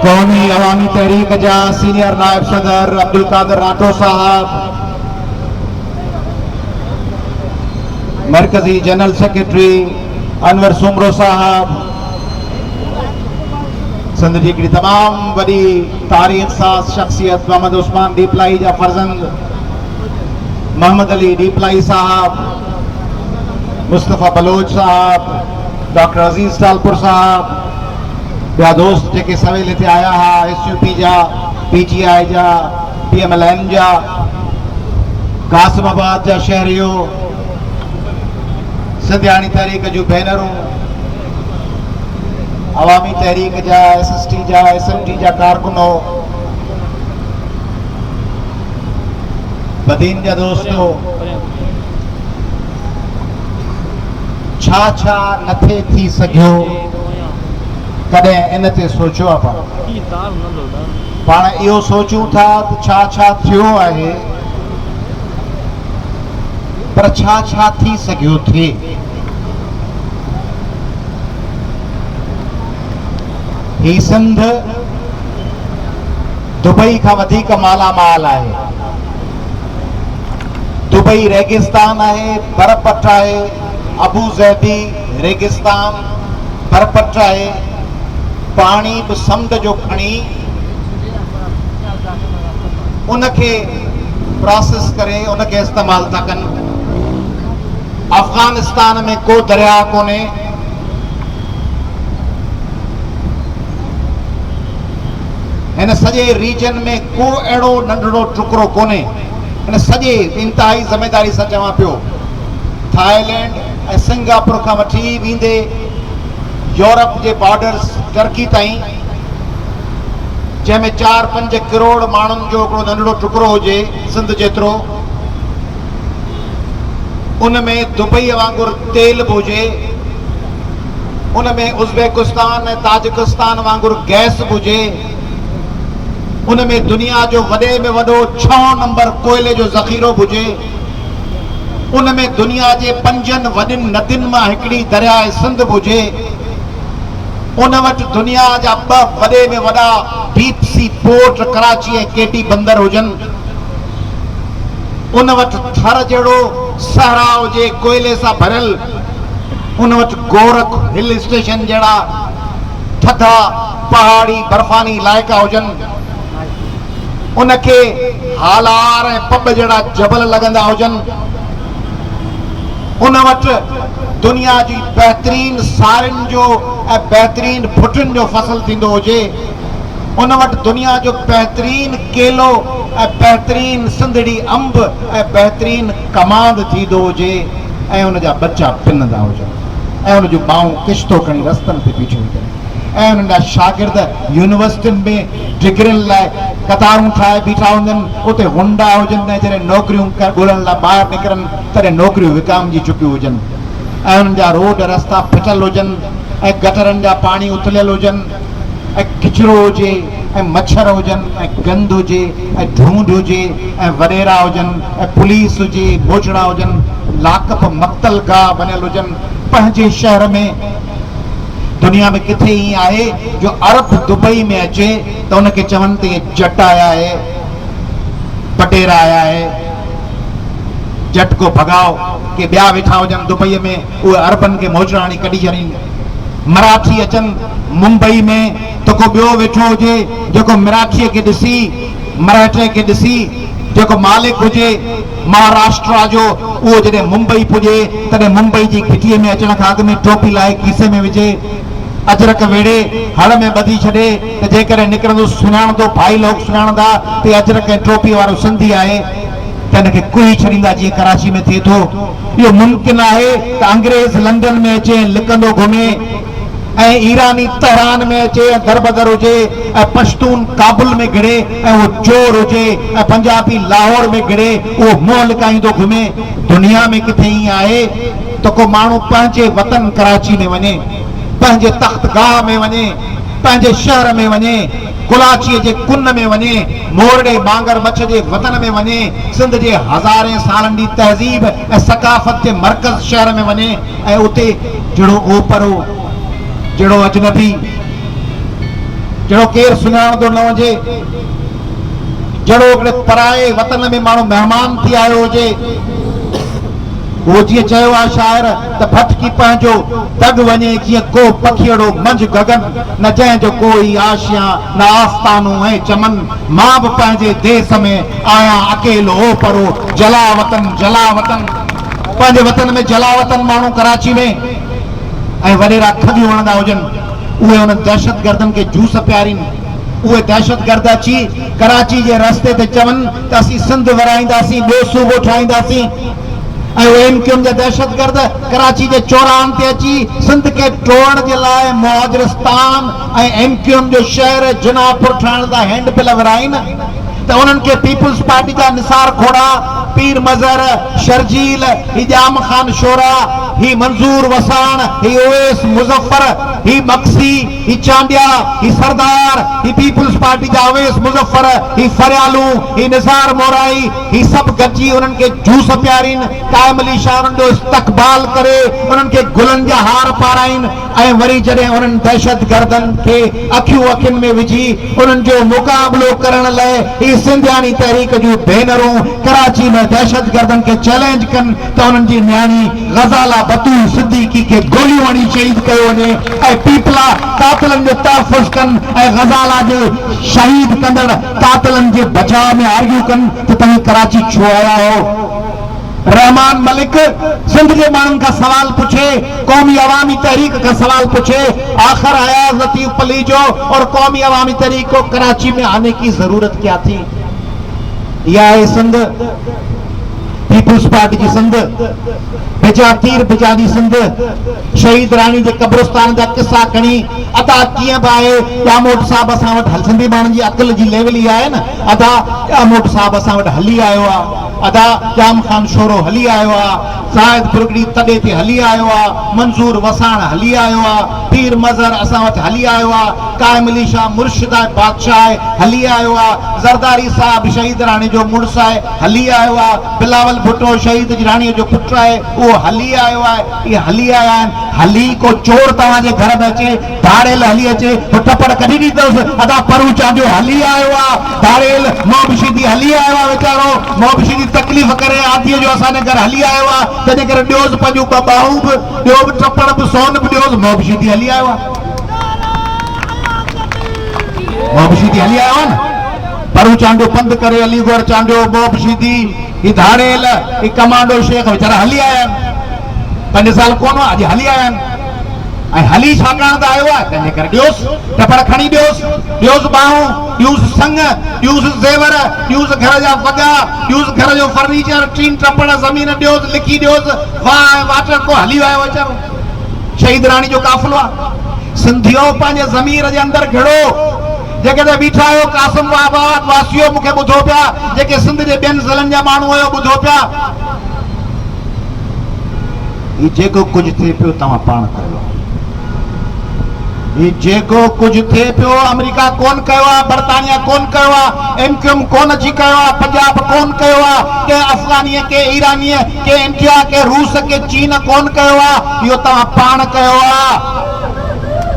कौमी अवामी तहरीक जा सीनियर नायब सदर अब्दुल कादिर राठौर साहब, मरकजी जनरल सेक्रेटरी अनवर सुमरो साहब, सिंध जी हिकिड़ी तमाम वॾी तारीख़ साज़ शख्सियत मोहम्मद उस्मान डीपलाई जा फर्जंद मोहम्मद अली डीपलाई साहब, मुस्तफ़ा बलोच साहब, डॉक्टर अजीज टालपुर साहब, ॿिया दोस्त जेके सवेल हिते आया हुआ, SUP जा, PGI जा, PMLN जा, कासिमाबाद जा शहरियो, सिंधियाणी तहरीक जूं भेनरूं, अवामी तहरीक जा, SST जा, SMT जा कारकुनो, बदीन जा दोस्तो, छा छा नथे थी सघियो कॾहिं इन ते सोचियो आहे पाण इहो सोचूं था त छा छा थियो आहे, पर छा छा थी सघियो थिए। ही सिंध दुबई खां वधीक मालामाल आहे। दुबई रेगिस्तान आहे, बरपट आहे, अबू ज़ैबी रेगिस्तान बरपट आहे, पाणी बि समुंड जो खणी उनखे प्रोसेस करे उनखे इस्तेमालु था कनि। अफगानिस्तान में को दरिया कोन्हे, हिन सॼे रीजन में को अहिड़ो नंढड़ो टुकड़ो कोन्हे। हिन सॼे इंतिहाई ज़िमेदारी सां चवां पियो, थाईलैंड ऐं सिंगापुर खां वठी वेंदे यूरोप जे बॉर्डर्स टर्की ताईं, जंहिंमें 4-5 करोड़ माण्हुनि जो हिकिड़ो नंढड़ो टुकड़ो हुजे सिंध जेतिरो, उनमें दुबई वांगुरु तेल बि हुजे, उनमें उज़्बेकिस्तान ऐं ताजिकिस्तान वांगुरु गैस बि हुजे, उनमें दुनिया जो वॾे में वॾो 6 नंबर कोयले जो ज़ख़ीरो बि हुजे, उनमें दुनिया जे 5 वॾियुनि नदियुनि मां हिकिड़ी दरियाए सिंध बि हुजे, उन वटि दुनिया जा 2 वॾे में वॾा डीप सी पोर्ट कराची ऐं केटी बंदर हुजनि, उन वटि थर जहिड़ो सहरा हुजे कोयले सां भरियल, उन वटि गोरख हिल स्टेशन जहिड़ा थधा पहाड़ी बर्फानी इलाइक़ा हुजनि, उनखे हालार ऐं पब जहिड़ा जबल लॻंदा हुजनि, उन वटि दुनिया जी बहितरीन सारियुनि जो ऐं बहितरीन भुटुनि जो फसल थींदो हुजे, उन वटि दुनिया जो बहितरीन केलो ऐं बहितरीन सिंधड़ी अंब ऐं बहितरीन कमांद थींदो हुजे, ऐं उन जा बच्चा पिनंदा हुजनि, ऐं उन जूं माऊं किश्तो खणी रस्तनि ते बीठियूं हुजनि, ऐं उन्हनि जा शागिर्द यूनिवर्सिटियुनि में डिग्रियुनि लाइ कतारूं ठाहे बीठा हूंदनि, उते हुंडा हुजनि, ऐं जॾहिं नौकरियूं ॻोल्हण लाइ ॿाहिरि निकिरनि तॾहिं नौकरियूं विकामजी चुकियूं हुजनि, ऐं उन्हनि जा रोड रस्ता फिटल हुजनि, ऐं गटरनि जा पाणी उथलियल हुजनि, ऐं किचिरो हुजे, ऐं मच्छर हुजनि, ऐं गंद हुजे, ऐं धूंड हुजे, ऐं वॾेरा हुजनि, ऐं पुलिस हुजे, बोछड़ा हुजनि, लाकप मक़तल गाह बनियल हुजनि। पंहिंजे शहर में दुनिया में किथे ईअं आहे जो अरब दुबई में अचे त उनखे चवनि त जट आया है, पटेरा आया है, जट को भगाओ, के ॿिया वेठा हुजनि दुबई में, उहे अरबनि खे मोजराणी कढी छॾीनि। मराठी अचनि मुंबई में त को ॿियो वेठो हुजे जेको मराठीअ खे ॾिसी, मराठे खे ॾिसी जेको मालिक हुजे महाराष्ट्र जो, उहो जॾहिं मुंबई पुॼे तॾहिं मुंबई जी घिटीअ में अचण खां अॻु में टोपी लाहे खीसे में विझे, अजरक वेड़े हड़ में ॿधी छॾे त जेकॾहिं निकिरंदो सुञाणंदो भाई लोग सुञाणंदा त अजरक ऐं टोपी वारो सिंधी आहे, त हिनखे कुही छॾींदा जीअं कराची में थिए थो। इहो मुमकिन आहे त अंग्रेज़ लंडन में अचे लिकंदो घुमे, ऐं ईरानी तहरान में अचे दरबदर हुजे, ऐं पश्तून काबुल में गिड़े, ऐं उहो चोर हुजे, ऐं पंजाबी लाहौर में गिड़े, उहो मुंहुं लिकाईंदो घुमे। दुनिया में किथे ईअं आहे त को माण्हू पंहिंजे वतन कराची में वञे, पंहिंजे तख्तगाह में वञे, पंहिंजे शहर में वञे, कुलाचीअ जे कुन में वञे, मोरडे बांगर मच्छ जे वतन में वञे, सिंध जे हज़ारे सालनि जी तहज़ीब ऐं सकाफ़त जे मर्कज़ शहर में वञे, ऐं उते जहिड़ो ओपरो, जहिड़ो अजनबी, जहिड़ो केरु सुञाणंदो न हुजे, जहिड़ो हिकिड़े पराए वतन में माण्हू महिमान थी आयो हुजे, वो जीअं चयो आहे शाइर त भटकी पंहिंजो दग वञे जीअं को पखियड़ो मंझि गगन, न जंहिंजो कोई आशियां न आस्तानूं ऐं चमन, मां बि पंहिंजे देश में आहियां अकेलो परो जलावतन जलावतन। पंहिंजे वतन में जलावतन माण्हू कराची में ऐं वॾेरा खगियूं वणंदा हुजनि, उहे उन्हनि दहशतगर्दनि खे जूस पियारीनि। उहे दहशतगर्द अची कराची जे रस्ते ते चवनि त असीं सिंध वराईंदासीं, ॿियो सूबो ठाहींदासीं, ऐं उहे एमक्यूएम जा दहशतगर्द कराची जे चौराहनि ते अची सिंध खे टोड़ण जे लाइ मुहाजिरिस्तान ऐं एमक्यूएम जो शहर जनापुर ठहण जा हैंड बिल विराइनि, त उन्हनि खे पीपुल्स पार्टी जा निसार खोड़ा, पीर मज़हर, शर्जील, ही जाम खान शोरा, ही मंजूर वसाण, ही ओवैस मुज़फ्फर, ही मक्सी, ही चांडिया, ही सरदार, ही पीपुल्स पार्टी जा ओवैस मुज़फ्फर, ही फरियालू, ही निसार मोराई, ही सभु गॾिजी उन्हनि खे जूस पियारीनि, क़ाइम अली शाह उन्हनि जो इस्तक़बाल करे उन्हनि खे गुलनि जा हार पाराइनि, ऐं वरी जॾहिं उन्हनि दहशतगर्दनि खे अखियूं अखियुनि में विझी उन्हनि जो मुक़ाबिलो करण लाइ ही सिंधियाणी तहरीक जूं भेनरूं कराची में दहशतगर्दनि खे चैलेंज कनि त उन्हनि जी न्याणी ग़ज़ाला बतूल सिद्दीकी खे गोलियूं हणी शहीद कयो वञे, ऐं पीपला कातिलनि जो तहफ़ुज़ कनि, ऐं ग़ज़ाला जो शहीद कंदड़ कातिलनि जे बचाव में आर्ग्यू कनि त तव्हां कराची छो आया हो। रहमान मलिक सिंध के मानन का सवाल पूछे, कौमी अवामी तहरीक का सवाल पूछे, आखिर आया लतीफ पली जो और कौमी अवामी तहरीक को कराची में आने की जरूरत क्या थी। यह है सिंध, पीपुल्स पार्टी की सिंध, बेजातीर बिजादी सिंध, शहीद रानी के कब्रिस्तान जा किस्सा खणी अदा कीअं बि आहे। जामोट साहब असां वटि हल, सिंधी माण्हुनि जी अक़ल जी लेवल ई आहे न, अदा जामोट साहब असां वटि हली आयो आहे, अदा जाम खान शोरो हली आयो आहे, ज़ाहिद बुरगड़ी तॾे ते हली आयो आहे, मंजूर वसाण हली आयो आहे, पीर मज़हर असां वटि हली आयो आहे, क़ाइम अली शाह मुर्शिद बादशाह हली आयो आहे, ज़रदारी साहब शहीद राणी जो मुड़ुसु आहे हली आयो आहे, बिलावल भुट्टो शहीद जी राणीअ जो पुटु आहे उहो हली आयो आहे, इहे हली आया आहिनि। हली को चोर तव्हांजे घर में अचे, धाड़ेल हली अचे तो टपड़ कढी ॾींदुसि, अदा परू चांजो हली आयो आहे, धाड़ेल मोहबशीदी हली आयो आहे, वीचारो मोहबशीदी तकलीफ़ करे आदीअ जो असांजे घर हली आयो आहे, तंहिंजे करे ॾियोसि पंहिंजूं ॿ ॿाहूं बि, ॿियो बि टपड़ बि सोन बि ॾियोसि, मोहबशीदी हली आयो आहे, मोहबशीदी हली आयो आहे न। परू चांडो बंदि करे अलीगढ़ चांडो मोहबशीदी ही धाड़ेल ही कमांडो शेख वीचारा हली आया आहिनि, 5 साल कोन हुआ अॼु हली आया आहिनि, ऐं हली छाकाणि त आयो आहे तंहिंजे करे ॾियोसि टपड़ खणी ॾियोसि ॿाहूं, ॾियोसि संग, ॾियोसि ज़ेवर, ॾियोसि घर जा वॻा, ॾियोसि घर जो फर्नीचर, टीन टपड़ ज़मीन ॾियोसि, लिखी ॾियोसि, वाह वाटर को हली वियो वीचारो शहीद राणी जो काफ़िलो आहे। सिंधियो पंहिंजे ज़मीर जे अंदरि घिड़ो, जेके बीठा आहियो कासिमाबाद वासियो मूंखे ॿुधो पिया, जेके सिंध जे ॿियनि ज़िलनि जा माण्हू हुयो ॿुधो पिया, ही जेको कुझु थिए पियो तव्हां पाण कयो, ही जेको कुझु थिए पियो अमेरिका कोन कयो आहे, बर्तानिया कोन कयो आहे, एमक्यूएम कोन अची कयो आहे, पंजाब कोन कयो आहे, के अफगानीअ के ईरानीअ के इंडिया के रूस के चीन कोन कयो आहे, इहो तव्हां पाण कयो आहे।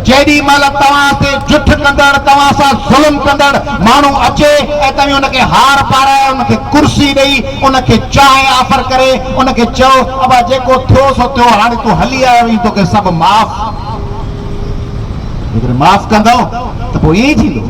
जेॾी महिल तव्हां ते जुठ कंदड़, तव्हां सां ज़ुल्म कंदड़ माण्हू अचे ऐं तव्हां उनखे हार पाराए, उनखे कुर्सी ॾेई, उनखे चांहि ऑफर करे, उनखे चओ अबा जेको थियो सो थियो, हाणे तूं हली आयो आहीं, तोखे सभु माफ़ कंदो त पोइ ईअं ई थींदो।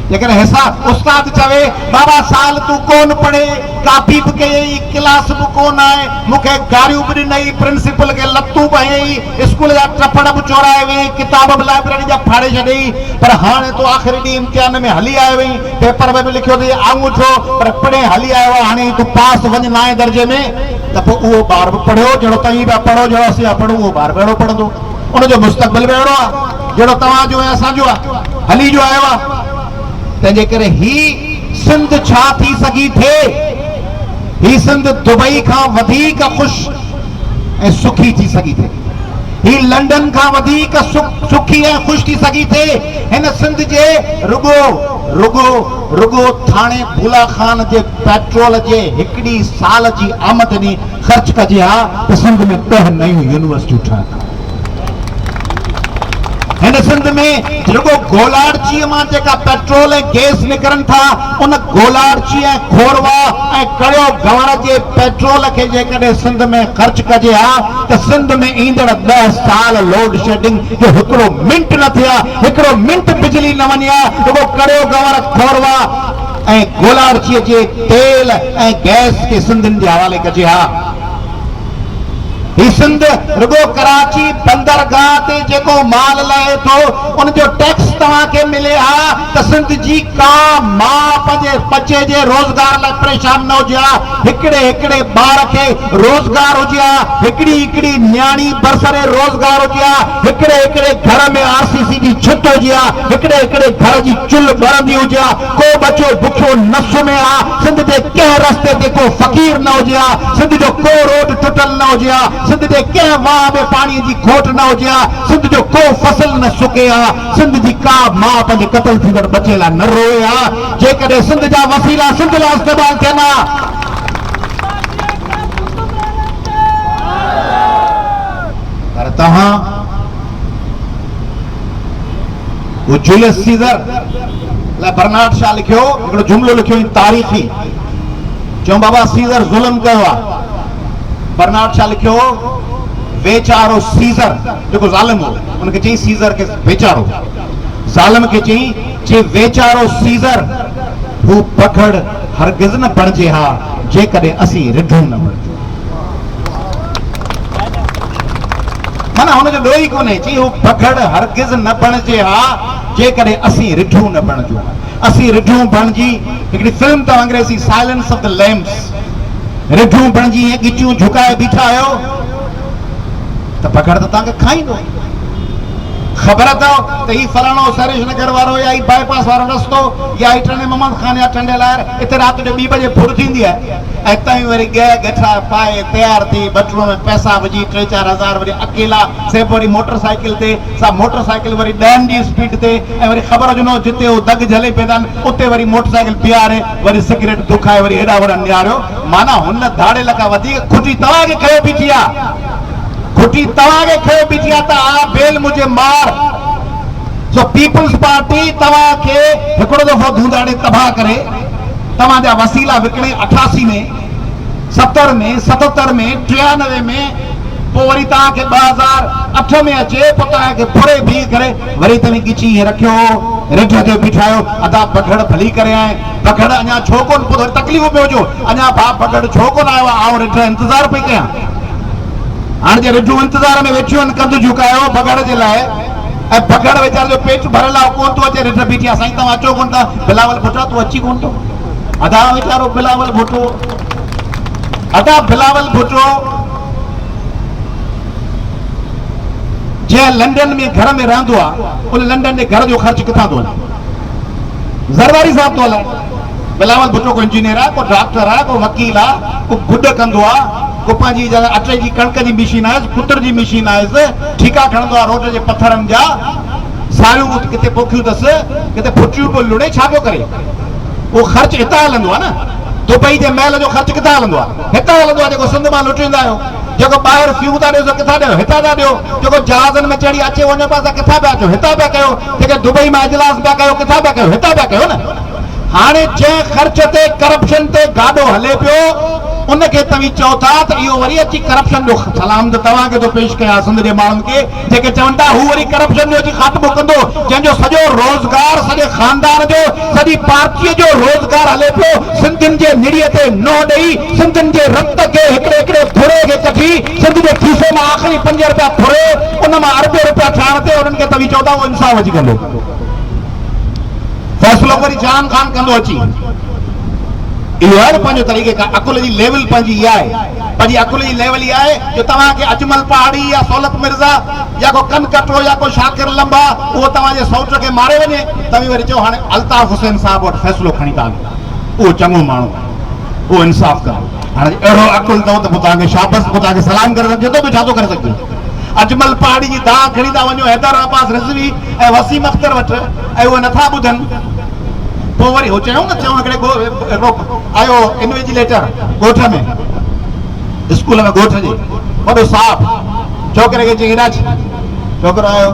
जेकॾहिं हिसाब उस्ताद चवे बाबा साल तूं कोन पढ़े, कापी बि कयई, क्लास बि कोन आहे, मूंखे गारियूं बि ॾिनई, प्रिंसिपल खे लतूं बि हयई, स्कूल जा टपड़ बि चोराए वई, किताब बि लाइब्रेरी जा फाड़े छॾियई, पर हाणे तूं आख़िरी ॾींहुं इम्तिहान में हली आयो वई, पेपर में बि लिखियो अथई आङूठो, पर पढ़े हली आयो आहे, हाणे तूं पास वञ 9 दर्जे में, त पोइ उहो ॿार बि पढ़ियो जहिड़ो तव्हीं पिया पढ़ो, जहिड़ो असीं पिया पढ़ूं उहो ॿार बि अहिड़ो पढ़ंदो, उनजो मुस्तक़बिल बि अहिड़ो आहे जहिड़ो तव्हांजो ऐं असांजो आहे, हली जो आयो आहे। तंहिंजे करे ही सिंध छा थी सघी थे, ही सिंध दुबई खां वधीक ख़ुशि ऐं सुखी थी सघी थे, ही लंडन खां वधीक सुखी ऐं ख़ुशि थी सघी थे। हिन सिंध जे रुगो थाणे भूला खान जे पेट्रोल जे 1 साल जी आमदनी ख़र्च कजे हा त सिंध में 10 नयूं यूनिवर्सिटियूं ठहनि। हिन सिंध में जेको गोलार्ची मां जेका पेट्रोल ऐं गैस निकरनि था उन गोलार्ची ऐं खोरवा ऐं कड़ियो गंवर जे पेट्रोल खे जेकॾहिं सिंध में ख़र्च कजे हा त सिंध में ईंदड़ 10 साल लोड शेडिंग जो हिकिड़ो मिंट न थिया, हिकिड़ो मिंट बिजली न वञी आहे। जेको कड़ियो गंवर खोरवा ऐं गोलार्ची जे तेल ऐं गैस खे सिंधियुनि जे हवाले कजे हा। ही सिंध रुगो कराची बंदरगाह ते जेको माल लहे थो उन जो टैक्स तव्हांखे मिले हा त सिंध जी का मां पंहिंजे बचे जे रोज़गार लाइ परेशान न हुजे हा। हिकिड़े हिकिड़े ॿार खे रोज़गार हुजे हा, हिकिड़ी हिकिड़ी न्याणी बरसरे रोज़गार हुजे हा, हिकिड़े हिकिड़े घर में आरसीसी जी छित हुजे हा, हिकिड़े हिकिड़े घर जी चुल्ह ॿरंदी हुजे हा, को बचो बुखियो न सुम्हे हा। सिंध जे कंहिं रस्ते ते को फ़क़ीर न हुजे हा, सिंध जो को रोड टुटल न हुजे हा, सिंध जे कंहिं वाह में पाणी जी खोट न हुजे हा, सिंध जो को फसल न सुके हा, सिंध जी का मां पंहिंजे क़तल थींदड़ बचे लाइ न रोए हा। जेकॾहिं सिंध जा वसीला सिंध लाइ इस्तेमालु थियनि हा पर तव्हां वो जूलियस सीज़र लाइ बर्नार्ड शा लिखियो हिकिड़ो जुमिलो लिखियो तारीख़ी, चऊं बाबा सीज़र ज़ुल्म कयो आहे। बर्नार्ड शा लिखियो वेचारो सीज़र जेको ज़ालिम हो उनखे चई सीज़र खे वेचारो, ज़ालिम खे चई वेचारो सीज़र हू पखड़ हरगिज़ न बणिजे हा जेकॾहिं असीं रिढूं न बणिजूं। माना हुनजो ॾोही कोन्हे, चई हू पखड़ हरगिज़ न बणिजे हा जेकॾहिं असीं रिढूं न बणिजूं। असीं रिढूं बणिजी हिकिड़ी फिल्म अथव अंग्रेज़ी साइलेंस ऑफ द लैम्प्स, रिढूं बणिजी ऐं गिचियूं झुकाए बीठा आहियो त पखड़ त तव्हांखे खाईंदो। ख़बर अथव त ही फलाणो सरेश नगर वारो या ही बाईपास वारो रस्तो या ही टंडे मोहम्मद खान या टंडे लार हिते राति जो 2 बजे फुर थींदी आहे ऐं तव्हीं वरी गठा पाए तयार थी बटूअ में पैसा विझी 3-4 हज़ार वरी अकेला से वरी मोटरसाइकिल ते सा मोटरसाइकिल वरी 10 जी स्पीड ते ऐं वरी ख़बर हुजनो जिते उहो दग झले पिया आहिनि उते वरी मोटरसाइकिल बीहारे वरी सिगरेट दुखाए वरी हेॾा होॾा निहारियो। माना हुन धाड़े लॻा वधीक खुटी तव्हांखे खयो बीठी आहे, खुटी तव्हांखे खयो बीठी आहे त आ बेल मुंहिंजे मार। सो पीपल्स पार्टी तव्हांखे हिकिड़ो दफ़ो धूंधाड़े तबाह करे तव्हांजा वसीला विकिणे 88 में 70 में 77 में 93 में पोइ वरी तव्हांखे 2008 में अचे पोइ तव्हांखे फुरे बीह करे वरी तव्हां गिची रखियो रिढ ते बीठायो अदा पखड़ भली करे आए पखड़ अञा छो कोन पोइ तकलीफ़ पियो हुजो अञा भाउ पखड़ छो कोन आयो आहे आउं रिढ इंतज़ार पई कयां। हाणे जे रिढूं इंतज़ार में वेठियूं आहिनि कंधु झुकायो पखड़ जे लाइ ऐं पखड़ वीचारे जो पेट भरियल आहे कोन थो अचे रिढ बीठी आहे साईं तव्हां अचो कोन था बिलावल भुट्टा तूं अची कोन थो अदा वीचारो बिलावल भुट्टो अदा बिलावल भुट्टो जे लंडन में घर में रहंदो आहे उन लंडन जे घर जो ख़र्च किथां थो वञे ज़रदारी साहब थो हलाए। बिलावल भुट्टो को इंजीनियर आहे को डॉक्टर आहे को वकील आहे को गुड कंदो आहे को पंहिंजी जॻह अटे जी कणक जी मशीन आहे पुत्र जी मशीन आहे ठीका खणंदो आहे रोड जे पथरनि जा सारियूं किथे पोखियूं अथसि किथे फुटियूं पियो लुड़े छा पियो करे उहो ख़र्च हितां हलंदो आहे न। दुबई जे महल जो ख़र्च किथां हलंदो आहे हितां हलंदो आहे जेको सिंध मां लुटींदा आहियो जेको ॿाहिरि फ्यू था ॾियो किथां ॾियो हितां था ॾियो जेको जहाज़नि में चढ़ी अचे वञो पिया त किथां पिया अचो हितां पिया कयो जेके दुबई मां इजलास पिया कयो किथां पिया कयो हितां पिया कयो न। हाणे जंहिं ख़र्च ते करप्शन ते गाॾो हले पियो उनखे तव्हीं चओ था त इहो वरी अची करप्शन जो सलाम त तव्हांखे थो पेश कयां सिंध जे माण्हुनि खे जेके चवनि था हू वरी करप्शन जो अची ख़ात्मो कंदो जंहिंजो सॼो रोज़गार सॼे ख़ानदान जो सॼी पार्टीअ जो रोज़गार हले पियो सिंधियुनि जे निड़ीअ ते न ॾेई सिंधियुनि जे रत खे हिकिड़े हिकिड़े फुरे खे कढी सिंध जे खीसे मां आख़िरी 5 रुपया फुरे उन मां अरबे रुपया ठाहिण ते उन्हनि खे तव्हीं चओ था उहो इंसाफ़ अची कंदो फ़ैसिलो वरी जान ख़ान कंदो अची। इहो आहे न पंहिंजो तरीक़े खां अकुल जी लेवल पंहिंजी इहा आहे पंहिंजी अकुल जी लेवल इहा आहे जो तव्हांखे अजमल पहाड़ी या सौलत मिर्ज़ा या को कन कटो या को शाकिर लंबा उहो तव्हांजे सौट खे मारे वञे तव्हीं वरी चओ हाणे अल्ताफ़ हुसैन साहिब वटि फ़ैसिलो खणी था उहो चङो माण्हू उहो इंसाफ़ कंदो। हाणे अहिड़ो अकुल अथव त पोइ तव्हांखे शाबस पोइ तव्हांखे सलाम करे सघिजे थो बि छा थो करे सघिजे। अजमल पहाड़ी जी दाह खणी था वञो हैदर अब्बास रिज़वी ऐं वसीम अख्तर वटि ऐं उहे नथा ॿुधनि पोइ वरी हो चयूं न चऊं हिकिड़े आयो इन्विजिलेटर ॻोठ में स्कूल में ॻोठ जे वॾो साहब छोकिरे खे चई राज छोकिरो आयो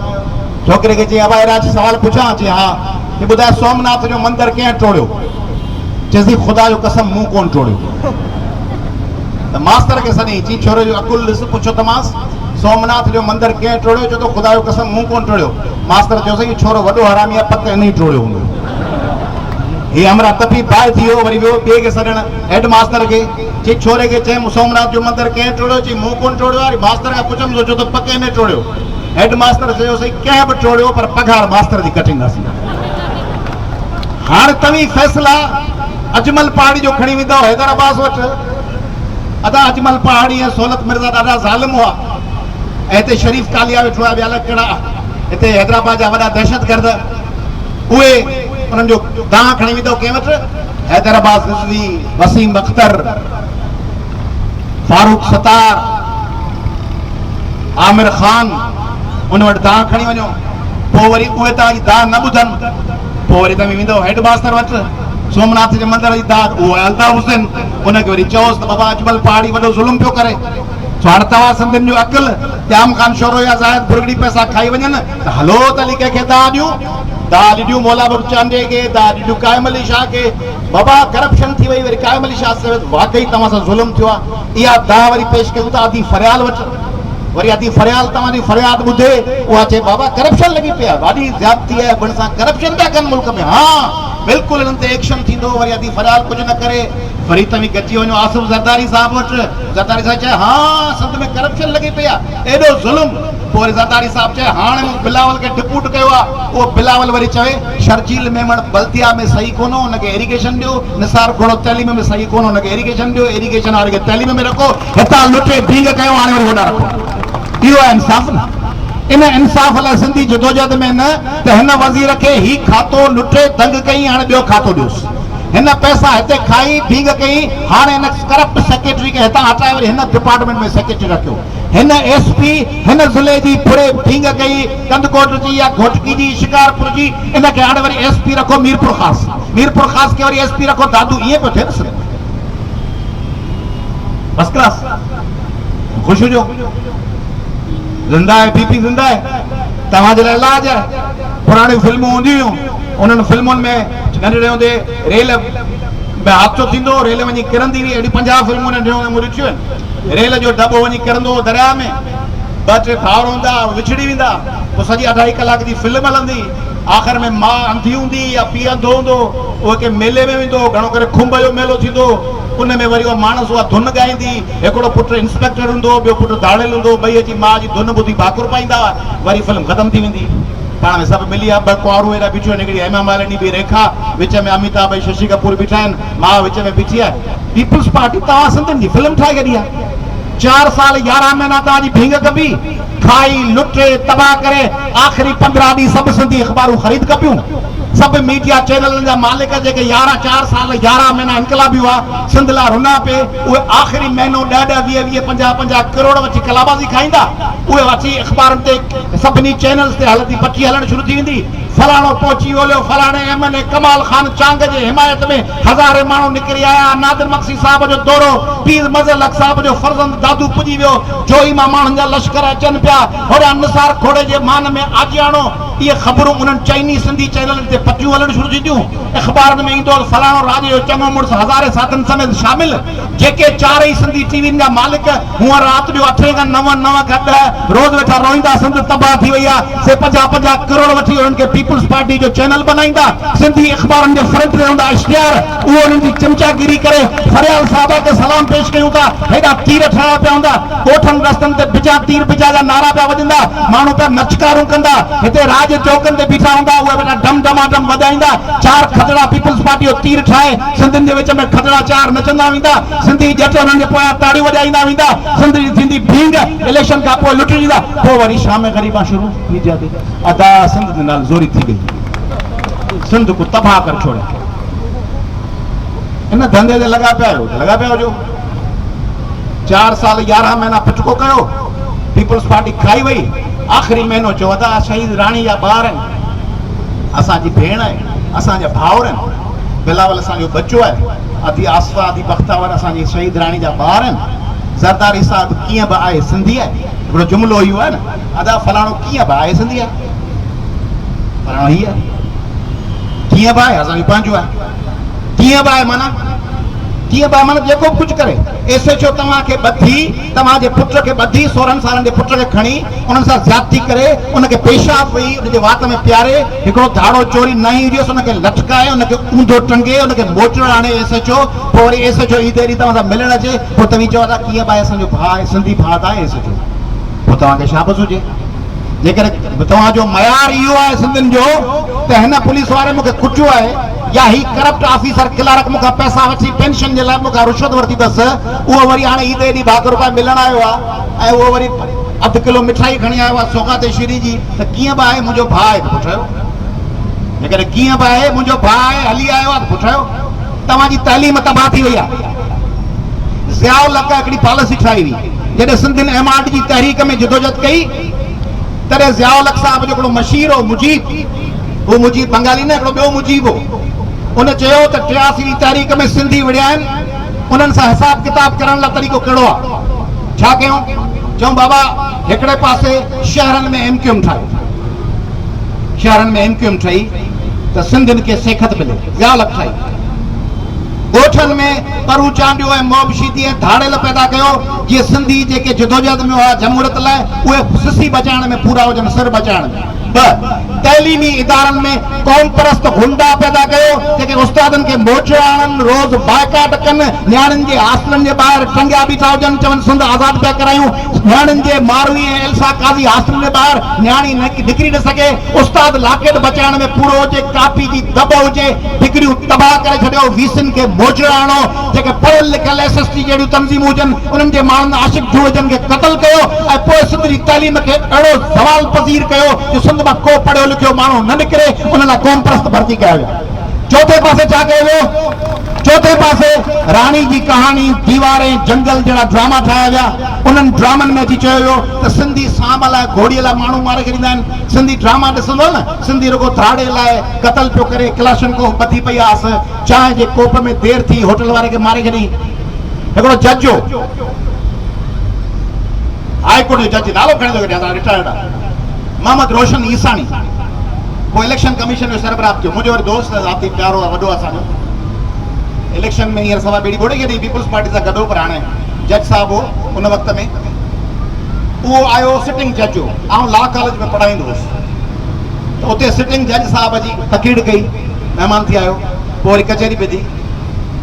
छोकिरे खे चई अबायराज सवाल पुछां? चई हा। चई ॿुधाए सोमनाथ जो मंदिर कंहिं टोड़ियो? चइसि ख़ुदा जो कसम मूं कोन टोड़ियो। त मास्तर खे सॾी चई छोरे जो अकुल ॾिस, पुछो त मांसि सोमनाथ जो मंदिर कंहिं टोड़ियो? चयो त ख़ुदा जो कसम मूं कोन टोड़ियो। मास्तर चयोसि इहो छोरो वॾो हरामी आहे, पक इन ई टोड़ियो हूंदो। हीअ हमरा तपी बाहि थी वियो, वरी वियो ॿिए खे सॾण हेड मास्तर खे। चई छोरे खे चई सोमनाथ जो मंदिर कंहिं टोड़ियो? चई मूं कोन टोड़ियो आहे। मास्तर खां पुछमि सोचो त पक इन टोड़ियो। हेड मास्तर चयोसि कंहिं बि टोड़ियो पर पघार मास्तर जी कटींदासीं। हाणे तव्हीं फ़ैसिला अजमल पहाड़ी जो खणी वेंदव हैदर अब्बास वटि। अदा अजमल पहाड़ी ऐं सहूलत मिर्ज़ा ॾाढा ज़ालिम हुआ ऐं हिते शरीफ़ कालिया वेठो आहे, ॿिया अलॻि कहिड़ा हिते हैदराबाद जा वॾा दहशतगर्द, उहे उन्हनि जो दांह खणी वेंदव कंहिं वटि? हैदर अब्बास रिज़वी, वसीम अख्तर, फारूक सतार, आमिर ख़ान, उन वटि दांह खणी वञो। पोइ वरी उहे तव्हांजी दांह न ॿुधनि, पोइ वरी तव्हां वेंदव हेड मास्तर वटि सोमनाथ जे मंदिर जी दांह, उहो अल्ताफ़ हुसैन, उनखे वरी चओसि त बाबा अजमल पहाड़ी वॾो ज़ुल्म पियो करे। हाणे तव्हां सिंधियुनि जो अकुल क़याम ख़ान शोरो या ज़ाहिद बुरगड़ी पैसा खाई वञनि त हलो त हली कंहिंखे दांह ॾियूं। दांह ॾियूं मौला बुरचांदे खे, दांह ॾियूं क़ाइम अली शाह खे। बाबा करप्शन थी वई, वरी क़ाइम अली शाह से वाकई तव्हां सां ज़ुल्म थियो आहे। इहा दांह वरी पेश कयूं था अदी फरियाल वटि। वरी अदी फरियाल तव्हांजी फरियाद ॿुधे, उहा चए बाबा करप्शन लॻी पई आहे, वाॾी ज़्यादती आहे, बण सां करप्शन पिया कनि मुल्क में। हा बिल्कुलु हिननि ते एक्शन थींदो। वरी अदी फरियाल कुझु न करे, वरी तव्हीं गॾिजी वञो आसिफ ज़रदारी साहिब वटि। ज़रदारी साहिब चए हा सिंध में करप्शन लॻी पई आहे, एॾो ज़ुल्म। पोइ वरी ज़रदारी साहिब चए हाणे मूं बिलावल खे डिप्यूट कयो आहे। उहो बिलावल वरी चवे शर्जील मेमण बल्दिया में सही कोन, हुनखे इरिगेशन ॾियो। निसार घोड़ो तैलीम में सही कोन, हुनखे इरिगेशन ॾियो। इरिगेशन वारे खे तैलीम में रखो। हितां लुटे भींग कयो, हाणे वरी होॾां रखो। इहो आहे इंसाफ़ न? इन इंसाफ़ लाइ सिंधी जदोजहद में न त हिन वज़ीर खे ही खातो लुटे दंग कई, हाणे ॿियो खातो ॾियोसि। हिन पैसा हिते खाई भींग कई, हाणे हिन करप्ट सेक्रेटरी खे हितां हटाए वरी हिन डिपार्टमेंट में सेक्रेटरी रखियो। हिन एसपी हिन ज़िले जी फुड़े भींग कई, कंदकोट जी या घोटकी जी, शिकारपुर जी, इनखे हाणे वरी एसपी रखो मीरपुर ख़ास। मीरपुर ख़ास खे वरी एसपी रखो दादू। ईअं पियो थिए न फर्स्ट क्लास। ख़ुशि हुजो, ज़िंदा आहे, बीपी ज़िंदा आहे, तव्हांजे लाइ इलाज आहे। पुराणी फिल्मूं हूंदियूं हुयूं, उन्हनि फिल्मुनि में नंढड़े हूंदे रेल में हादसो थींदो, रेल वञी किरंदी हुई। अहिड़ी 50 फिल्मूं नंढियूं हूंदियूं ॾिठियूं आहिनि। रेल जो दॿो वञी किरंदो हो दरिया में, 2-3 भाउर हूंदा, विछड़ी वेंदा, पोइ सॼी 2.5 कलाक जी फिल्म हलंदी। आख़िर में माउ अंधी हूंदी या पीउ अंधो हूंदो, उहो कंहिं मेले में वेंदो, घणो करे खुंभ जो मेलो थींदो, उन में वरी उहा माण्हू उहा धुन ॻाईंदी। हिकिड़ो पुटु इंस्पेक्टर हूंदो, ॿियो पुटु दाड़ियल हूंदो, ॿई अची माउ जी धुन ॿुधी भाकुर पाईंदा, वरी फिल्म ख़तम थी वेंदी। पाण में सभु मिली आहे, 2 कुंवारूं हेॾा बीठियूं आहिनि, हिकिड़ी हेमा मालिनी बि, रेखा, विच में अमिताभ ऐं शशि कपूर बीठा आहिनि, माउ विच में बीठी आहे। पीपुल्स पार्टी तव्हां सिंधियुनि जी फिल्म ठाहे छॾी आहे। 4 साल 11 महीना तव्हांजी भींग कबी, खाई लुटे तबाह करे, आख़िरी 15 ॾींहं सभु सिंधी अख़बारूं ख़रीद कबियूं। सभु मीडिया चैनलनि जा मालिक जेके 4 साल 11 महीना इनकलाबी हुआ, सिंध लाइ रुना पे, उहे आख़िरी महीनो 10-10, 20-20, 50-50 करोड़ वठी कलाबाज़ी खाईंदा। उहे अची अख़बारुनि ते सभिनी चैनल्स ते हलंदी, पची हलणु शुरू थी वेंदी। फलाणो पहुची वियो, फलाणे MLA कमाल ख़ान चांग जे हिमायत में हज़ारे माण्हू निकिरी आया, नादिर मक्सी साहिब जो दौरो, पीर मज़ल हक़ साहिब जो फर्ज़ंद दादू पुॼी वियो, जोई मां माण्हुनि जा लश्कर अचनि पिया, होॾां निसार खोड़े जे मान में आजियाणो। इहे ख़बरूं उन्हनि चइनी सिंधी चैनलनि ते पटियूं हलणु शुरू थींदियूं। अख़बारनि में ईंदो फलाणो राज जो चङो मुड़ुसु हज़ारे साथीनि समेत शामिल। जेके 4 सिंधी टीवियुनि जा मालिक हूअं राति जो 8 खां 9 खां 10 रोज़ वेठा रोईंदा, सिंध तबाह थी वई आहे, से 50-50 करोड़ वठी उन्हनि खे पीपुल्स पार्टी जो चैनल बनाईंदा। सिंधी अख़बारनि जे फ्रंट ते हूंदा इश्तिहार, उहो उन्हनि जी चमचागिरी करे फरियाल साहिब खे सलाम पेश कयूं था। हेॾा तीर ठहिया पिया हूंदा, ॻोठनि रस्तनि ते बिजा तीर बिजा जा नारा पिया वॼंदा, माण्हू पिया नचकारूं कंदा। हिते राज चौकनि ते बीठा हूंदा, उहे वेठा डम डमाडम वॼाईंदा। 4 खदड़ा पीपुल्स पार्टी जो तीर ठाहे सिंधियुनि जे विच में खदड़ा 4 नचंदा वेंदा, सिंधी जट हुननि जे पोयां ताड़ियूं वॼाईंदा वेंदा, सिंधी थींदी भींग, इलेक्शन खां पोइ लुटी ॾींदा। पोइ वरी शाम ग़रीबा शुरू मीडिया ते अदा सिंध जे नाल ज़ोरी थी गई, सिंध को तबाह करे छोड़िया। इन धंधे ते लॻा पिया आहियो, लॻा पिया हुजो। 4 साल 11 महीना पुचको कयो, पीपुल्स पार्टी खाई वई। आख़िरी महीनो चयो अदा शहीद राणी जा ॿार आहिनि, असांजी भेण आहे, असांजा भाउर आहिनि, बिलावल असांजो बच्चो आहे, अदी आसफा अदी बख्तावर असांजी शहीद राणी जा ॿार आहिनि। ज़रदारी साहिब कीअं बि आहे सिंधी आहे, हिकिड़ो जुमिलो इहो आहे न, अदा फलाणो कीअं बि आहे सिंधी आहे। पर हाणे हीअ कीअं बि आहे असांजो पंहिंजो आहे कीअं बि आहे माना जेको कुझु करे एसएचओ तव्हांखे ॿधी तव्हांजे पुट खे ॿधी 16 सालनि जे पुट खे खणी उन्हनि सां ज़्यादती करे उनखे पेशाब वेही उनजे वात में पियारे हिकिड़ो धाड़ो चोरी न ई हुजेसि उनखे लटकाए उनखे ऊंधो टंगे उनखे मोचड़ो आणे एसएचओ पोइ वरी एसएचओ ईदे ॾींहुं तव्हां सां मिलण अचे पोइ तव्हीं चओ था कीअं बि आहे असांजो भाउ आहे सिंधी भाउ आहे एसएचओ पोइ तव्हांखे शाबस हुजे जेकॾहिं तव्हांजो मयार इहो आहे सिंधियुनि जो त हिन पुलिस वारे मूंखे कुटियो आहे या ही करप्ट ऑफिसर क्लार्क मूंखां पैसा वठी पेंशन जे लाइ मूंखां रुश्वत वरिती अथसि उहो वरी हाणे ईदे ॾींहुं भाग रुपया मिलण आयो आहे ऐं उहो वरी अधु किलो मिठाई खणी आयो आहे सौगात श्री जी त कीअं बि आहे मुंहिंजो भाउ आहे पुछायो जेकॾहिं कीअं बि आहे मुंहिंजो भाउ आहे हली आयो आहे पुछायो तव्हांजी तइलीम तबाह थी वई आहे ज़ियाउल हक़ हिकिड़ी पॉलिसी ठाही हुई जॾहिं सिंधियुनि एमआरडी जी तहरीक में जिदोजहद कई तॾहिं ज़ियाउल हक़ साहिब जो हिकिड़ो मशीर हो मुजीब उहो मुजीब बंगाली न हिकिड़ो ॿियो मुजीब हो उन चयो त 83 तारीख़ में सिंधी विड़िया आहिनि उन्हनि सां हिसाब किताब करण लाइ तरीक़ो कहिड़ो आहे छा कयूं चऊं बाबा हिकिड़े पासे शहरनि में एमक्यूएम ठाहियो शहरनि में एमक्यूएम ठही त सिंधियुनि खे सेखत मिले ज़ियाउल हक़ ठाही ॻोठनि में परू चांडियूं ऐं मोबशीदी ऐं धाड़ेल पैदा कयो जीअं सिंधी जेके जिदोजहद में हुआ जमहूरियत लाइ उहे सिसी बचाइण में पूरा हुजनि सिर बचाइण में तइलीमी इदारनि में कौम परस्त गुंडा पैदा कयो जेके उस्तादनि खे मोचड़ो आणनि रोज़ बाइकाट कनि नियाणियुनि जे हॉस्टलनि जे ॿाहिरि टंगिया बीठा हुजनि चवनि सिंध आज़ाद पिया करायूं नियाणियुनि जे मारवी ऐं एल्सा काज़ी हॉस्टलनि जे ॿाहिरि नियाणी निकिरी न सघे उस्ताद लाकेट बचाइण में पूरो हुजे कापी जी दॿ हुजे डिग्रियूं तबाह करे छॾियो वीसिन खे मोचड़ो आणो जेके पढ़ियल लिखियल एसएसटी जहिड़ियूं तंज़ीमूं हुजनि उन्हनि जे माण्हुनि आशिक जूड़जनि खे क़तल कयो ऐं पोइ सिंध जी तइलीम खे अहिड़ो सवाल पज़ीर कयो जो सिंध मां को पढ़ियो लिखियो माण्हू न निकिरे उन लाइ क़ौम परस्त भर्ती कया विया चौथे पासे छा कयो वियो चौथे पासे राणी जी कहानी दीवारें जंगल जहिड़ा ड्रामा ठाहिया विया उन्हनि ड्रामनि में अची चयो वियो त सिंधी सांभ लाइ घोड़ीअ लाइ माण्हू मारे छॾींदा आहिनि सिंधी ड्रामा ॾिसंदो न सिंधी रुगो धाड़े लाइ क़तल पियो करे क्लाशनकोफ ॿधी पई आसि चांहि जे कोप में देरि थी होटल वारे खे मारे छॾी हिकिड़ो जज हो हाई कोर्ट जो जज नालो खणी थो रिटायर्ड आहे मोहम्मद रोशन ईसानी वो इलेक्शन कमीशन जो सरबराह थियो मुंहिंजो वरी दोस्त ज़ाती प्यारो आहे वॾो असांजो इलेक्शन में हींअर सवा बेड़ी बोड़े खे पीपुल्स पार्टी सां गॾो पर हाणे जज साहब हो उन वक़्त में उहो आयो सिटिंग जज हो आउं लॉ कॉलेज में पढ़ाईंदो हुउसि त उते सिटिंग जज साहब जी तकीड़ कई महिमान थी आयो पोइ वरी कचहरी ॿधी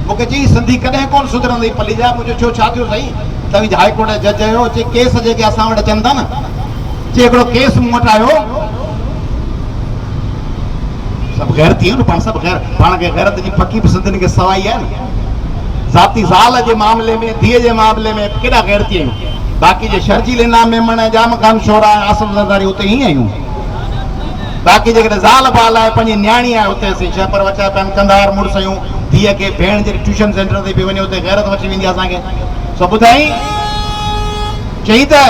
मूंखे चई सिंधी कॾहिं कोन सुधरंदी पली जा मुंहिंजो छो छा थियो साईं तव्हीं हाई कोर्ट जा जज आहियो चई केस जेके असां वटि अचनि था न चई हिकिड़ो केस मूं वटि आयो सभु गैरती आहियूं न पाण सभु पाण खे गैरत जी पकी बि सिंधियुनि खे सवाई आहे न ज़ाती ज़ाल जे मामले में धीअ जे मामले में केॾा गैरती आहियूं बाक़ी जे शर्जील इनाम मेमण ऐं जाम खान शोरा आसम ज़रदारी उते ई आहियूं बाक़ी जेकॾहिं ज़ाल बाल आहे पंहिंजी न्याणी आहे उते असीं छह पर वचा पिया आहिनि कंदार मुड़ुस आहियूं धीअ खे भेण जे ट्यूशन सेंटर ते बि वञे उते गैरत अची वेंदी आहे असांखे सो ॿुधाई चई त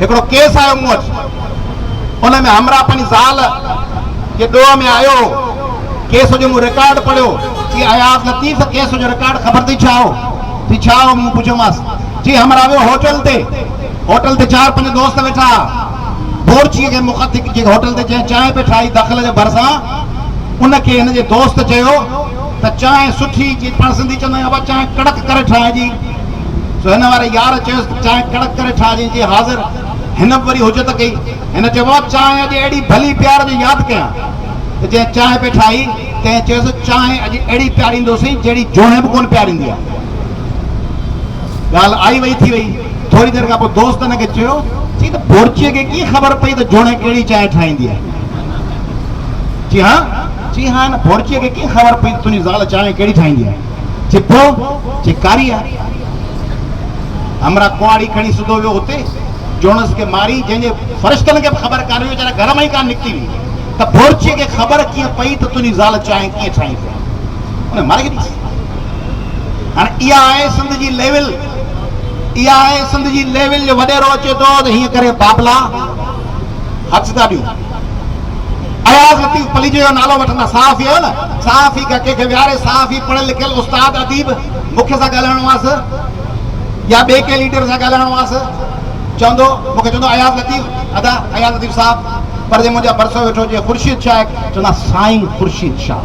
हिकिड़ो केस आयो मूं वटि उन में हमरा पंहिंजी ज़ाल जे ॾोह में आयो केस जो मूं रिकॉर्ड पढ़ियो चई अयाज़ लतीफ़ केस जो रिकॉर्ड ख़बर अथई छा हो मूं पुछियोमांसि चई हमरा वियो होटल ते 4-5 दोस्त वेठा बोरचीअ खे मुख़ातिब जेके होटल ते जंहिं चांहि पे ठाही दख़ल जे भरिसां उनखे हिन जे दोस्त चयो त चांहि सुठी जी पाण सिंधी चवंदा आहियूं चांहि कड़क करे ठाहिजी सो हिन वारे यार चयोसि चांहि कड़क करे ठाहिजे जी हाज़िर हिन वरी हुजत कई हिन चयो चांहि अॼु अहिड़ी भली प्यार जो यादि कयां त जंहिं चांहि पे ठाही तंहिं चयोसि चांहि अॼु अहिड़ी प्यारींदोसीं जहिड़ी जोणे बि कोन प्यारींदी आहे ॻाल्हि आई वई थी वई थोरी देरि खां पोइ दोस्त हिनखे चयो चई त बोरचीअ खे कीअं ख़बर पई त जोणे कहिड़ी चांहि ठाहींदी आहे जी हा हिन बोरचीअ खे कीअं ख़बर पई त तुंहिंजी ज़ाल चांहि कहिड़ी ठाहींदी आहे चई पोइ चई कारी आहे हमरा कुंवारी खणी सिधो वियो हुते जोणस खे मारी जंहिंजे फ़रिश्तनि खे बि ख़बर कान हुई वीचारा घर मां ई कान निकिती हुई त बोरचीअ खे ख़बर कीअं पई त तुंहिंजी ज़ाल चांहि कीअं ठाहींदी आहे उन मारे खे हाणे इहा आहे सिंध जी लेवल इहा आहे सिंध जी लेवल जो वॾेरो अचे थो त हीअं करे बाबला हथ था ॾियूं अयाज़ लतीफ़ पलीजे जो नालो वठंदा साफ़ी हो न साफ़ी का कंहिंखे विहारे साफ़ी पढ़ियल लिखियल उस्ताद अदीब मूंखे सां ॻाल्हाइणो हुअसि या ॿिए कंहिं लीडर सां ॻाल्हाइणो हुअसि चवंदो मूंखे चवंदो अयाज़ लतीफ़ अदा अयाज़ लतीफ़ साहब पर जे मुंहिंजा भरिसो वेठो जे ख़ुर्शीद शाह चवंदा साईं ख़ुर्शीद शाह,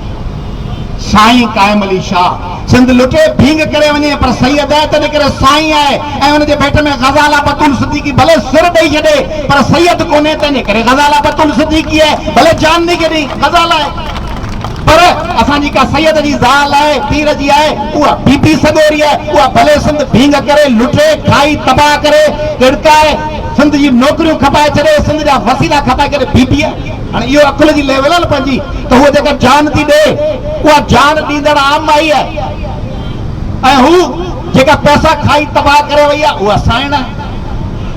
साईं कायम अली शाह। सिंध लुटे भींग करे वञे पर सैयद आहे तॾहिं करे साईं आहे, ऐं हुनजे भेट में ग़ज़ाला बतूल सिद्दीकी भले सुर ॾेई छॾे पर सैयद कोन्हे, तंहिंजे करे ग़ज़ाला बतूल सिद्दीकी आहे, भले जान ॾेई छॾे ग़ज़ाला आहे। पर असांजी का सैयद जी ज़ाल आहे, पीर जी आहे, उहा बीबी सॻोरी आहे, उहा भले सिंध भींग करे लुटे खाई तबाह करे गिड़काए सिंध जी नौकरियूं खपाए छॾे, सिंध जा वसीला खपाए करे बीबी आहे। हाणे इहो अकुल जी लेवल आहे न पंहिंजी, त उहा जेका जान थी ॾे उहा जान ॾींदड़ आम आई आहे, ऐं हू जेका पैसा खाई तबाह करे वई आहे उहा साइण आहे।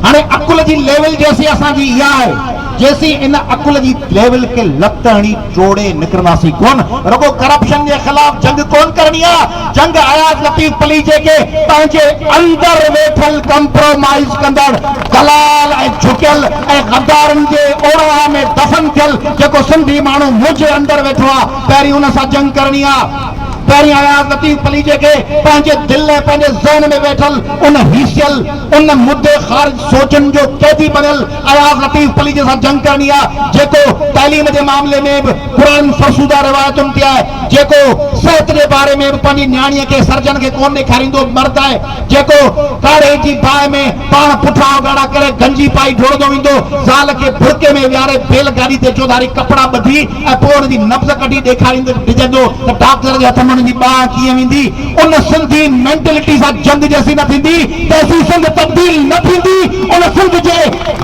हाणे अकुल जी लेवल जेसी असांजी इहा आहे, जेसी इन अकुल जी लेवल के लत हणी जोड़े निकिरंदासीं कोन, रुगो करप्शन जे ख़िलाफ़ जंग कोन करणी आहे, जंग अयाज़ लतीफ़ पली जेके पंहिंजे अंदर वेठल कंप्रोमाइज़ कंदड़ दलाल ऐं झुकियल ऐं गद्दारनि जे ओड़ा में दफ़न थियल जेको सिंधी माण्हू मुंहिंजे अंदर वेठो आहे, पहिरीं हुन सां जंग करणी आहे। पहिरीं अयाज़ लतीफ़ पली जेके पंहिंजे दिलि ऐं पंहिंजे ज़हन में वेठल उन हिसियल उन मुद्दे ख़ारिज सोचनि जो कैदी बनियल अयाज़ लतीफ़ पली जे सां जंग करणी आहे, जेको तइलीम जे मामले में बि क़ुरान फरसूदा रिवायतुनि ते आहे, जेको सिहत जे बारे में बि पंहिंजी न्याणीअ खे सर्जन खे कोन ॾेखारींदो मर्द आहे, जेको काढ़े जी बाहि में पाण पुठियां उघाड़ा करे गंजी पाई डोड़ंदो ईंदो, ज़ाल खे बुरके में विहारे बैलगाड़ी ते चौधारी कपिड़ा ॿधी ऐं पोइ हुनजी नब्ज़ कढी ॾेखारींदो डिॼंदो त डॉक्टर जे हथ में हुनजी बाहि कीअं वेंदी। उन सिंधी मेंटेलिटी सां जंग जैसी न थींदी तैसी सिंध तब्दील न थींदी। उन सिंध जे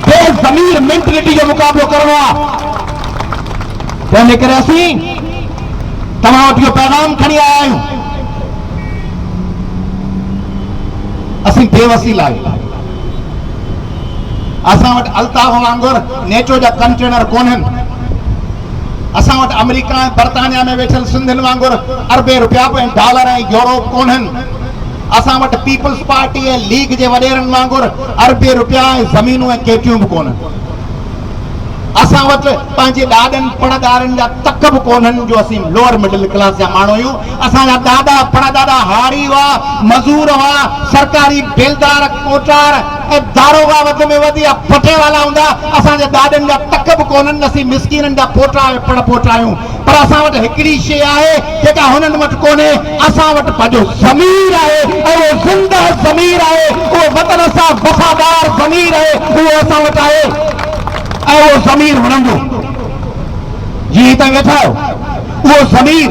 बेज़मीर मेंटेलिटी जो मुक़ाबिलो करणो आहे। तंहिंजे करे असीं तव्हां वटि इहो पैगाम खणी आया आहियूं, असीं बेवसीला आहियूं। असां वटि अल्ताफ वांगुरु नेचो जा कंटेनर कोन्हनि, असां वटि अमेरिका ऐं बर्तानिया में वेठल सिंधियुनि वांगुरु अरबे रुपया ऐं डॉलर ऐं यूरो कोन्हनि, असां वटि पीपल्स पार्टी ऐं लीग जे वॾेरनि वांगुरु अरबे रुपया ऐं ज़मीनूं ऐं केतियूं बि कोन्हनि, असां वटि पंहिंजे ॾाॾनि पणदारनि जा तक बि कोन्हनि जो असीं लोअर मिडिल क्लास जा माण्हू आहियूं। असांजा ॾाॾा पणदादा हारी हुआ, मज़ूर हुआ, सरकारी बेलदार कोटार ऐं दारोगा वधि में वधि या पटे वाला हूंदा, असांजे ॾाॾनि जा तक बि कोन्हनि, असीं मिसकीननि जा पोटा ऐं पण पोटा आहियूं। पर असां वटि हिकिड़ी शइ आहे जेका हुननि वटि कोन्हे, असां वटि पंहिंजो ज़मीर आहे, ऐं उहो ज़िंदा ज़मीर आहे, उहो वतन सां वफ़ादार ज़मीर आहे, उहो असां वटि आहे। ऐं उहो ज़मीर वणंदो जीअं हितां वेठा आहियो, उहो ज़मीर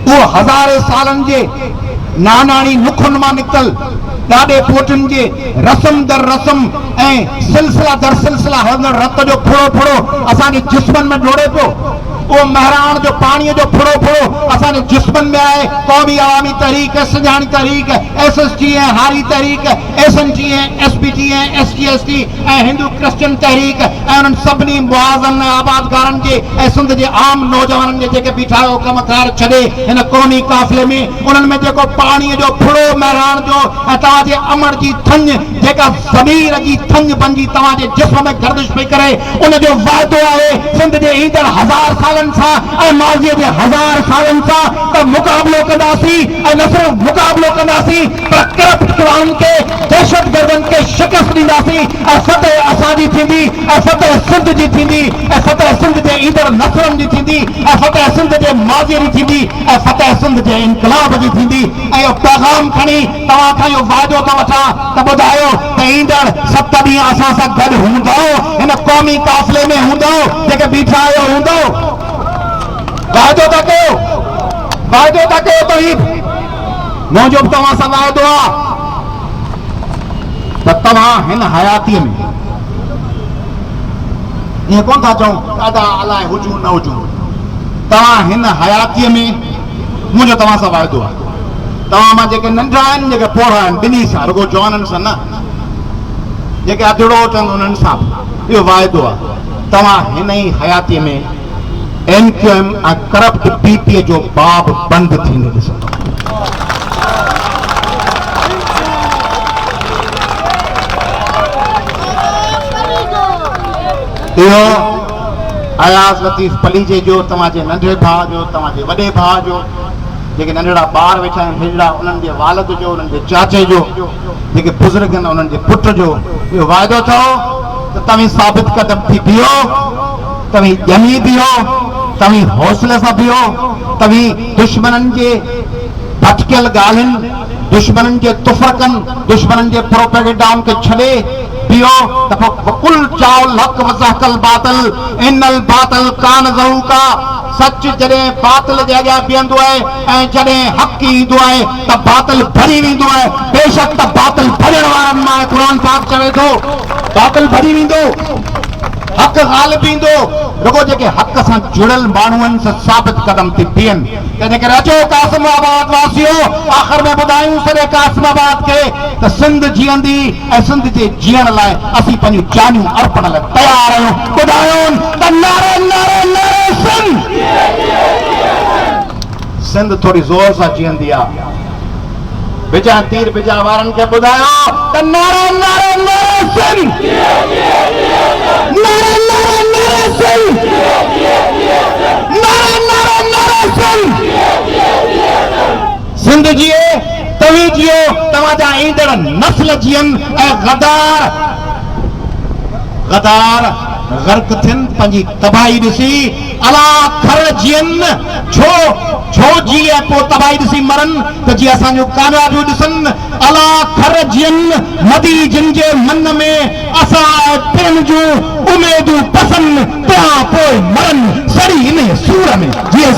उहो हज़ारे सालनि जे नानाणी नुखुनि मां निकितल ॾाॾे पोटनि जे रस्म दर रस्म ऐं सिलसिला दर सिलसिला हलंदड़ रत जो फुड़ो फुड़ो असांजे जिस्मनि में डोड़े पियो। उहो महिराण जो पाणीअ जो फुड़ो फुड़ो असांजे जिस्मनि में आहे। क़ौमी अवामी तहरीक, सिंधाणी तहरीक, SST ऐं हारी तहरीक, SNG ऐं SPT ऐं ST ऐं हिंदू क्रिश्चियन तहरीक ऐं उन्हनि सभिनी मुआज़न आबादकारनि जे ऐं सिंध जे आम नौजवाननि जे जेके बीठा हो कमकार छॾे हिन क़ौमी काफ़िले में, उन्हनि में जेको पाणीअ जो फुड़ो महिराण जो ऐं तव्हांजे अमर जी थंज जेका ज़मीर जी थंज बणिजी तव्हांजे जिस्म में गर्दिश पई करे, उनजो वाइदो आहे सिंध जे ईंदड़ 1000 सालनि सां ऐं माज़ीअ जे 1000 सालनि सां त मुक़ाबिलो कंदासीं, ऐं न सिर्फ़ मुक़ाबिलो कंदासीं पर करप्ट क़वान खे, दहशतगर्दनि खे शिकस्त ॾींदासीं, ऐं फतह असांजी थींदी, ऐं फतह सिंध जी थींदी, ऐं फतह सिंध जे ईंदड़ नसलनि जी थींदी, ऐं फतह सिंध जे माज़ीअ जी थींदी, ऐं फतह सिंध जे इनकलाब जी थींदी। ऐं इहो पैगाम खणी तव्हां खां इहो वाइदो थो वठां त ॿुधायो त ईंदड़ 7 ॾींहं असां सां गॾु हूंदो, हिन क़ौमी काफ़िले में हूंदो, जेके बीठा आहियो हूंदो। वाइदो था कयो तव्हीं, मुंहिंजो बि तव्हां सां वाइदो आहे त तव्हां हिन हयातीअ में ईअं कोन था चऊं ॾाढा अलाए हुजूं न हुजूं, तव्हां हिन हयातीअ में मुंहिंजो तव्हां सां वाइदो आहे। तव्हां मां जेके नंढा आहिनि, जेके पोड़ा आहिनि, ॿिन्ही सां, रुगो जवाननि सां न, जेके अधड़ो अचनि उन्हनि सां इहो वाइदो आहे। तव्हां हिन ई हयातीअ में NQM ऐं करप्ट PPA जो बाब बंदि थींदो ॾिसंदो। इहो अयाज़ लतीफ़ पलीजे जो, तव्हांजे नंढे भाउ जो, तव्हांजे वॾे भाउ जो जेके नंढड़ा ॿार वेठा आहिनि हिजड़ा, उन्हनि जे वालद जो, उन्हनि जे चाचे जो, जेके बुज़ुर्ग आहिनि उन्हनि जे पुट जो इहो वाइदो अथव त तव्हीं साबित कदम थी बीहो, तव्हीं ॼमी बीहो, तव्हीं हौसले सां बीहो, तव्हीं दुश्मननि जे भटकियल ॻाल्हियुनि, दुश्मननि जे तुफ़रकनि, दुश्मननि जे प्रोपेगेंडाउनि खे छॾे बीहो त वकुल चाउल हक़ वज़हकल बातिल इनल बातिल कान ज़हूका। सच जॾहिं बातिल जे अॻियां बीहंदो आहे ऐं जॾहिं हक़ ईंदो आहे त बातिल भरी वेंदो आहे। बेशक त बातिल भरण वारनि मां क़ुर पाक चवे थो बातिल भरी वेंदो, हक़ ग़ालिब ईंदो। रुगो जेके हक़ सां जुड़ियल माण्हू आहिनि से साबित कदम थी बीहनि। तंहिंजे करे अचो कासिमाबाद वासियो, आख़िर में ॿुधायूं सॼे कासिमाबाद खे त सिंध जीअंदी ऐं सिंध जे जीअण लाइ असीं पंहिंजूं जानियूं अर्पण लाइ तयार आहियूं। ॿुधायूं त नारे नारे नारे सिंध। सिंध थोरी ज़ोर सां जीअंदी आहे। बिजा तीर बिजा वारनि खे ॿुधायो त नारे नारे नारे सिंध, नारे नारे नारे सिंध, नारे नारे नारे सिंध। सिंध जिए, तव्हीं जियो, तव्हांजा ईंदड़ नस्ल जीअनि ऐं गदार गदार गर्क थियनि पंहिंजी तबाही ॾिसी। अला खर जीअनि, छो जीअं पोइ तबाही ॾिसी मरनि त जीअं असांजो कामयाबियूं ॾिसनि। अला खर जीअनि मदी जिन जे मन में असां पिण जूं उमेदूं पसंदि, तंहिं पोइ मरनि सड़ी इन सूर में जीअं